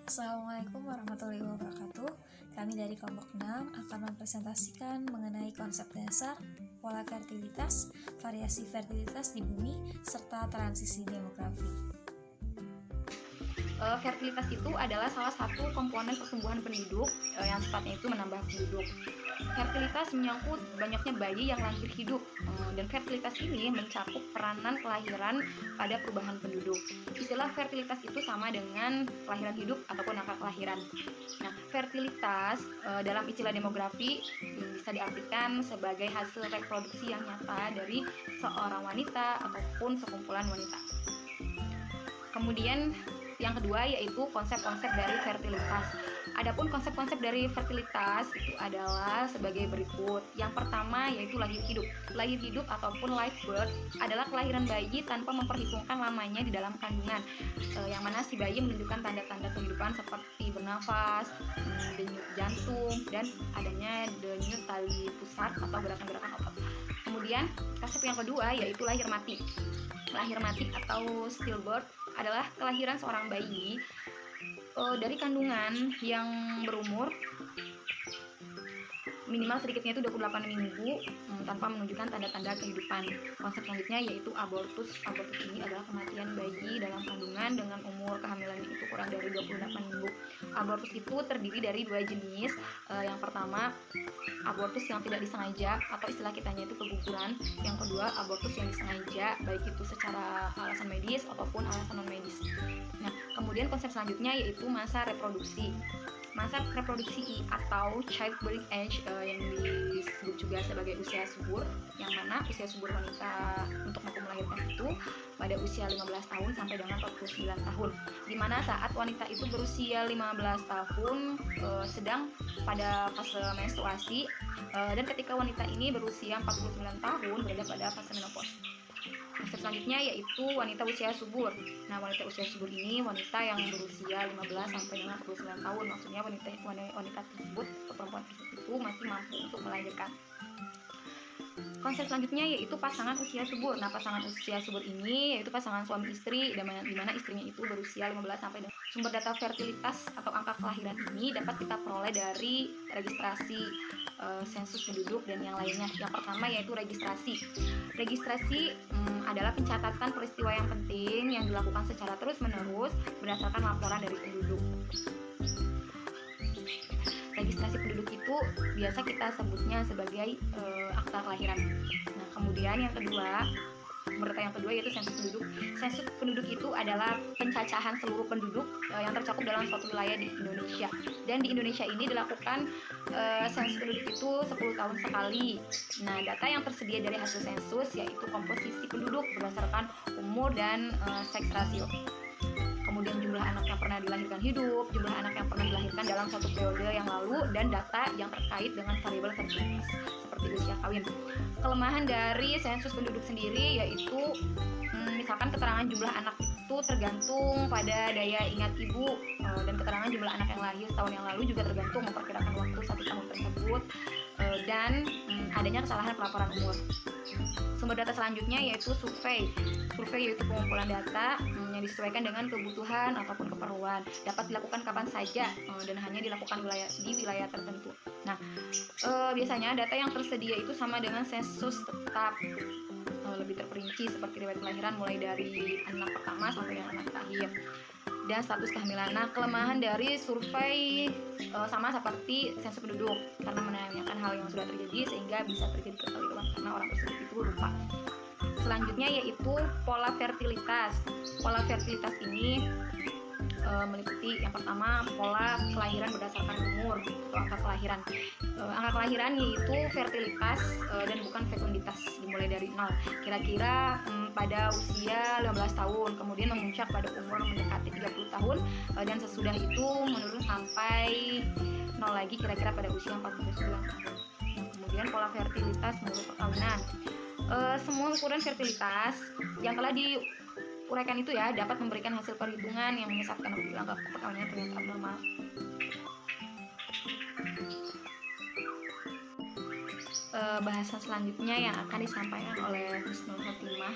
Assalamualaikum warahmatullahi wabarakatuh. Kami dari kelompok 6 akan mempresentasikan mengenai konsep dasar, pola fertilitas, variasi fertilitas di bumi, serta transisi demografi. Fertilitas itu adalah salah satu komponen pertumbuhan penduduk yang sifatnya itu menambah penduduk. Fertilitas menyangkut banyaknya bayi yang lahir hidup, dan fertilitas ini mencakup peranan kelahiran pada perubahan penduduk. Istilah fertilitas itu sama dengan kelahiran hidup ataupun angka kelahiran. Nah, fertilitas dalam istilah demografi bisa diartikan sebagai hasil reproduksi yang nyata dari seorang wanita ataupun sekumpulan wanita. Kemudian yang kedua yaitu konsep-konsep dari fertilitas. Adapun konsep-konsep dari fertilitas itu adalah sebagai berikut. Yang pertama yaitu lahir hidup. Lahir hidup ataupun live birth adalah kelahiran bayi tanpa memperhitungkan lamanya di dalam kandungan. Yang mana si bayi menunjukkan tanda-tanda kehidupan seperti bernafas, denyut jantung, dan adanya denyut tali pusat atau gerakan-gerakan otot. Kemudian konsep yang kedua yaitu lahir mati. Lahir mati atau stillbirth adalah kelahiran seorang bayi dari kandungan yang berumur minimal sedikitnya itu 28 minggu tanpa menunjukkan tanda-tanda kehidupan. Konsep selanjutnya yaitu abortus. Abortus ini adalah kematian bayi dalam kandungan dengan umur kehamilan itu kurang dari 28 minggu. Abortus itu terdiri dari dua jenis. Yang pertama, abortus yang tidak disengaja atau istilah kitanya itu keguguran. Yang kedua, abortus yang disengaja, baik itu secara alasan medis ataupun alasan non medis. Nah, kemudian konsep selanjutnya yaitu masa reproduksi. Masa reproduksi atau childbearing age yang disebut juga sebagai usia subur, yang mana usia subur wanita untuk mampu melahirkan itu pada usia 15 tahun sampai dengan 49 tahun, di mana saat wanita itu berusia 15 tahun sedang pada fase menstruasi, dan ketika wanita ini berusia 49 tahun berada pada fase menopause. Konsep selanjutnya yaitu wanita usia subur. Nah, wanita usia subur ini wanita yang berusia 15 sampai dengan 49 tahun. Maksudnya wanita tersebut atau perempuan tersebut itu masih mampu untuk melahirkan. Konsep selanjutnya yaitu pasangan usia subur. Nah, pasangan usia subur ini yaitu pasangan suami istri di mana istrinya itu berusia 15 sampai dengan. Sumber data fertilitas atau angka kelahiran ini dapat kita peroleh dari registrasi sensus penduduk dan yang lainnya. Yang pertama yaitu registrasi. Registrasi adalah pencatatan peristiwa yang penting yang dilakukan secara terus-menerus berdasarkan laporan dari penduduk. Registrasi penduduk itu biasa kita sebutnya sebagai akta kelahiran. Nah, kemudian yang kedua, sumber data yang kedua yaitu sensus penduduk. Sensus penduduk itu adalah pencacahan seluruh penduduk yang tercakup dalam suatu wilayah di Indonesia. Dan di Indonesia ini dilakukan sensus penduduk itu 10 tahun sekali. Nah, data yang tersedia dari hasil sensus yaitu komposisi penduduk berdasarkan umur dan seks rasio. Kemudian jumlah anak yang pernah dilahirkan hidup, jumlah anak yang pernah dilahirkan dalam suatu periode yang lalu, dan data yang terkait dengan variabel fertilitas seperti usia kawin. Kelemahan dari sensus penduduk sendiri yaitu misalkan keterangan jumlah anak itu tergantung pada daya ingat ibu, dan keterangan jumlah anak yang lahir tahun yang lalu juga tergantung memperkirakan waktu 1 tahun tersebut, dan adanya kesalahan pelaporan umur. Sumber data selanjutnya yaitu survei. Survei yaitu pengumpulan data yang disesuaikan dengan kebutuhan ataupun keperluan. Dapat dilakukan kapan saja dan hanya dilakukan di wilayah tertentu. Nah, biasanya data yang tersedia itu sama dengan sensus tetap, lebih terperinci seperti riwayat kelahiran mulai dari anak pertama sampai dengan anak terakhir, dan status kehamilan. Nah, kelemahan dari survei sama seperti sensus penduduk karena menanyakan hal yang sudah terjadi sehingga bisa terjadi kekeliruan karena orang tersebut itu lupa. Selanjutnya yaitu pola fertilitas. Pola fertilitas ini meliputi yang pertama pola kelahiran berdasarkan umur atau angka kelahiran. Angka kelahiran yaitu fertilitas dan bukan fekunditas, dimulai dari 0. Kira-kira pada usia 15 tahun, kemudian memuncak pada umur mendekati 30 tahun, dan sesudah itu menurun sampai 0 lagi kira-kira pada usia 49 tahun. Kemudian pola fertilitas menurut perkawinan. Semua ukuran fertilitas yang telah diuraikan itu ya dapat memberikan hasil perhitungan yang menyesatkan apabila angka perkawinan ternyata abnormal. Bahasan selanjutnya yang akan disampaikan oleh Husnul Khotimah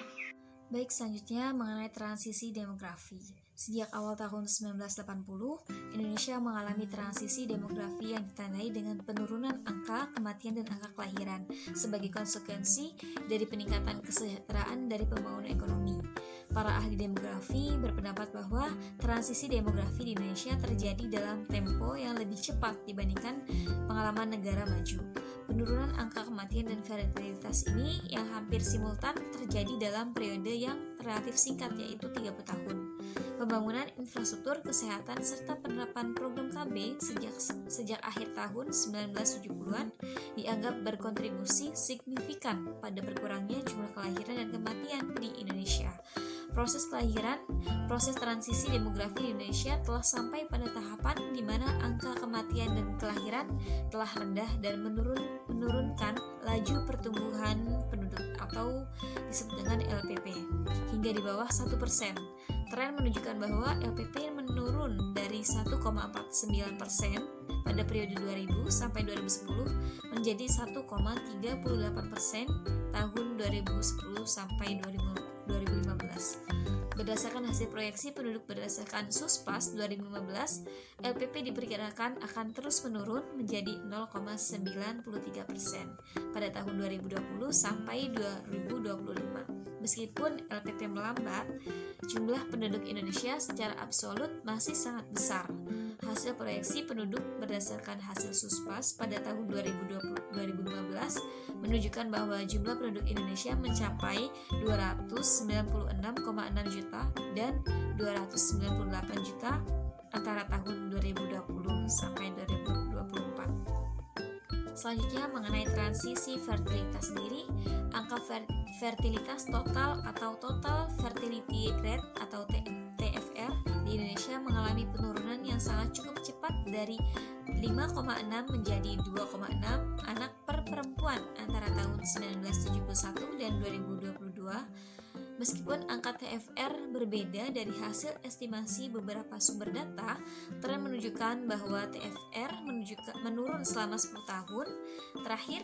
Baik, selanjutnya mengenai transisi demografi. Sejak awal tahun 1980, Indonesia mengalami transisi demografi yang ditandai dengan penurunan angka kematian dan angka kelahiran sebagai konsekuensi dari peningkatan kesejahteraan dari pembangunan ekonomi. Para ahli demografi berpendapat bahwa transisi demografi di Indonesia terjadi dalam tempo yang lebih cepat dibandingkan pengalaman negara maju. Penurunan angka kematian dan fertilitas ini yang hampir simultan terjadi dalam periode yang relatif singkat, yaitu 30 tahun. Pembangunan infrastruktur kesehatan serta penerapan program KB sejak akhir tahun 1970-an dianggap berkontribusi signifikan pada berkurangnya jumlah kelahiran dan kematian di Indonesia. Proses transisi demografi di Indonesia telah sampai pada tahapan di mana angka kematian dan kelahiran telah rendah dan menurunkan laju pertumbuhan penduduk atau disebut dengan LPP hingga di bawah 1%. Tren menunjukkan bahwa LPP menurun dari 1,49% pada periode 2000 sampai 2010 menjadi 1,38% tahun 2010 sampai 2015. Berdasarkan hasil proyeksi penduduk berdasarkan SUSPAS 2015, LPP diperkirakan akan terus menurun menjadi 0,93% pada tahun 2020 sampai 2025. Meskipun LPP melambat, jumlah penduduk Indonesia secara absolut masih sangat besar. Hasil proyeksi penduduk berdasarkan hasil SUSPAS pada tahun 2015 menunjukkan bahwa jumlah penduduk Indonesia mencapai 296,6 juta dan 298 juta antara tahun 2020 sampai 2024. Selanjutnya mengenai transisi fertilitas sendiri, angka fertilitas total atau total fertility rate atau TFR di Indonesia mengalami penurunan yang sangat cukup cepat dari 5,6 menjadi 2,6 anak per perempuan antara tahun 1971 dan 2022. Meskipun angka TFR berbeda dari hasil estimasi beberapa sumber data, tren menunjukkan bahwa TFR menurun selama 10 tahun. Terakhir,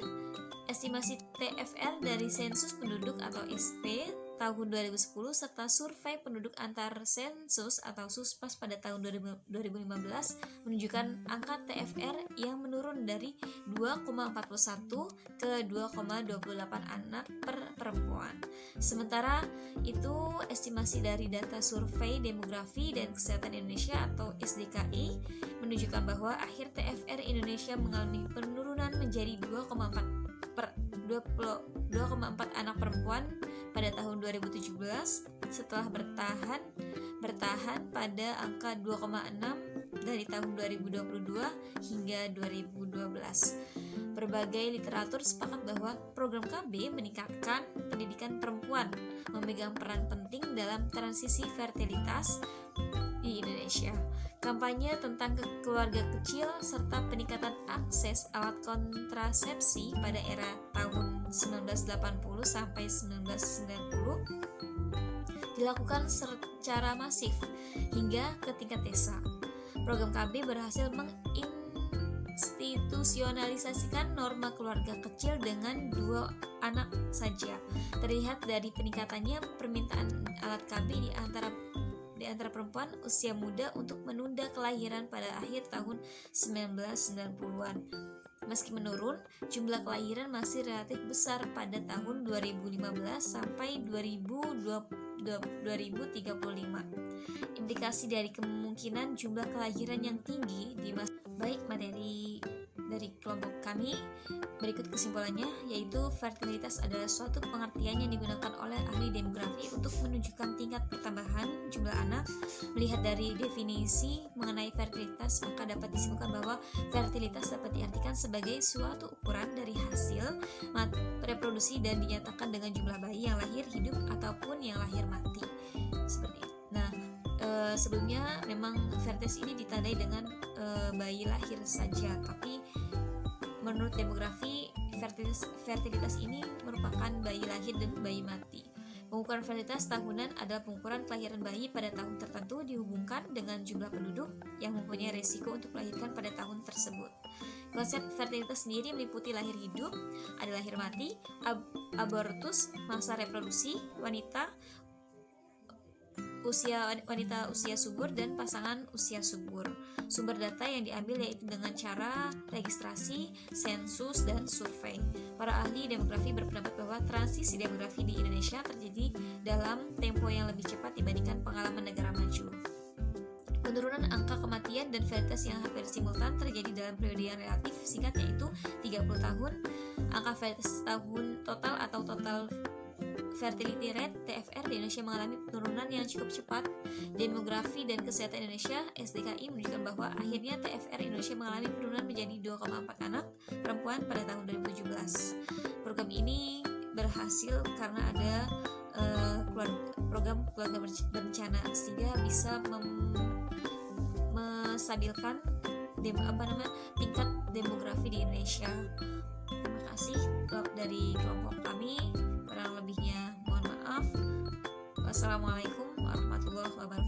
estimasi TFR dari sensus penduduk atau SP tahun 2010 serta survei penduduk antar sensus atau SUSPAS pada tahun 2015 menunjukkan angka TFR yang menurun dari 2,41 ke 2,28 anak per perempuan. Sementara itu, estimasi dari data survei demografi dan kesehatan Indonesia atau SDKI menunjukkan bahwa akhir TFR Indonesia mengalami penurunan menjadi 2,4 anak perempuan pada tahun 2017 setelah bertahan pada angka 2,6 dari tahun 2022 hingga 2012. Berbagai literatur sepakat bahwa program KB meningkatkan pendidikan perempuan, memegang peran penting dalam transisi fertilitas di Indonesia. Kampanye tentang keluarga kecil serta peningkatan akses alat kontrasepsi pada era tahun 1980 sampai 1990 dilakukan secara masif hingga ke tingkat desa. Program KB berhasil menginstitusionalisasikan norma keluarga kecil dengan 2 anak saja. Terlihat dari peningkatannya permintaan alat KB di antara perempuan usia muda untuk menunda kelahiran pada akhir tahun 1990-an. Meski menurun, jumlah kelahiran masih relatif besar pada tahun 2015 sampai 2035. Indikasi dari kemungkinan jumlah kelahiran yang tinggi di masa baik materi dari kelompok kami. Berikut kesimpulannya, yaitu fertilitas adalah suatu pengertian yang digunakan oleh ahli demografi untuk menunjukkan tingkat pertambahan jumlah anak. Melihat dari definisi mengenai fertilitas, maka dapat disimpulkan bahwa fertilitas dapat diartikan sebagai suatu ukuran dari hasil reproduksi dan dinyatakan dengan jumlah bayi yang lahir hidup ataupun yang lahir mati. Seperti itu. Nah, sebelumnya memang fertilitas ini ditandai dengan bayi lahir saja, tapi menurut demografi fertilitas ini merupakan bayi lahir dan bayi mati. Pengukuran fertilitas tahunan adalah pengukuran kelahiran bayi pada tahun tertentu dihubungkan dengan jumlah penduduk yang mempunyai resiko untuk melahirkan pada tahun tersebut. Konsep fertilitas sendiri meliputi lahir hidup, ada lahir mati, abortus, masa reproduksi, wanita, wanita usia subur dan pasangan usia subur. Sumber data yang diambil yaitu dengan cara registrasi, sensus, dan survei. Para ahli demografi berpendapat bahwa transisi demografi di Indonesia terjadi dalam tempo yang lebih cepat dibandingkan pengalaman negara maju. Penurunan angka kematian dan fertilitas yang hampir simultan terjadi dalam periode yang relatif singkat yaitu 30 tahun. Angka fertilitas tahun total atau total fertility rate (TFR) di Indonesia mengalami penurunan yang cukup cepat. Demografi dan Kesehatan Indonesia (SDKI) menunjukkan bahwa akhirnya TFR Indonesia mengalami penurunan menjadi 2,4 anak perempuan pada tahun 2017. Program ini berhasil karena ada program keluarga berencana sehingga bisa menstabilkan tingkat demografi di Indonesia. Terima kasih dari kelompok kami. Kurang lebihnya mohon maaf. Wassalamualaikum warahmatullahi wabarakatuh.